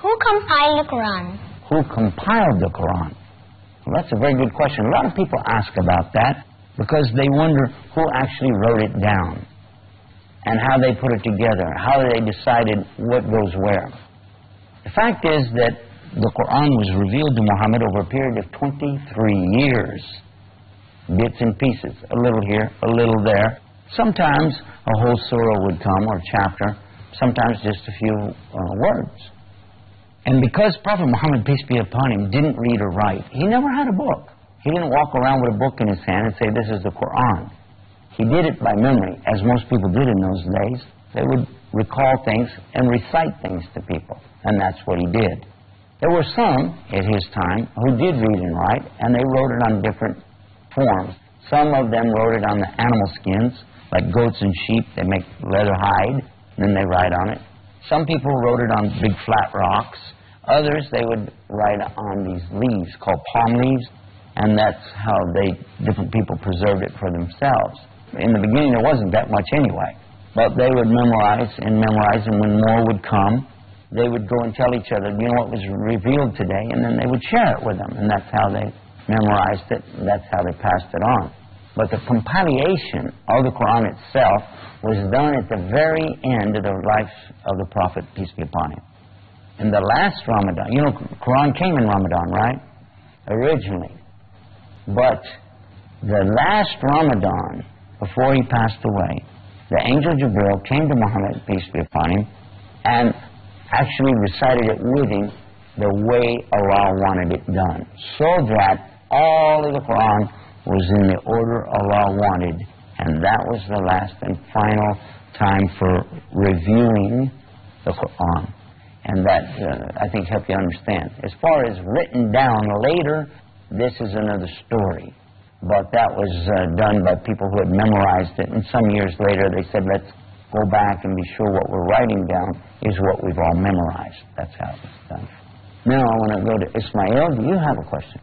Who compiled the Quran? Who compiled the Quran? Well, that's a very good question. A lot of people ask about that because they wonder who actually wrote it down and how they put it together, how they decided what goes where. The fact is that the Quran was revealed to Muhammad over a period of 23 years. Bits and pieces, a little here, a little there. Sometimes a whole surah would come, or chapter, sometimes just a few words. And because Prophet Muhammad, peace be upon him, didn't read or write, he never had a book. He didn't walk around with a book in his hand and say, this is the Quran. He did it by memory, as most people did in those days. They would recall things and recite things to people, and that's what he did. There were some at his time who did read and write, and they wrote it on different forms. Some of them wrote it on the animal skins, like goats and sheep. They make leather hide, and then they write on it. Some people wrote it on big flat rocks. Others, they would write on these leaves called palm leaves, and that's how different people preserved it for themselves. In the beginning, there wasn't that much anyway, but they would memorize, and when more would come, they would go and tell each other, you know what was revealed today, and then they would share it with them, and that's how they memorized it, and that's how they passed it on. But the compilation of the Quran itself was done at the very end of the life of the Prophet, peace be upon him. In the last Ramadan, you know, Quran came in Ramadan, right? Originally. But the last Ramadan, before he passed away, the angel Jibril came to Muhammad, peace be upon him, and actually recited it with him the way Allah wanted it done, so that all of the Quran was in the order Allah wanted, and that was the last and final time for reviewing the Quran. And that, I think, helped you understand. As far as written down later, this is another story. But that was done by people who had memorized it, and some years later they said, let's go back and be sure what we're writing down is what we've all memorized. That's how it was done. Now I want to go to Ismail. Do you have a question?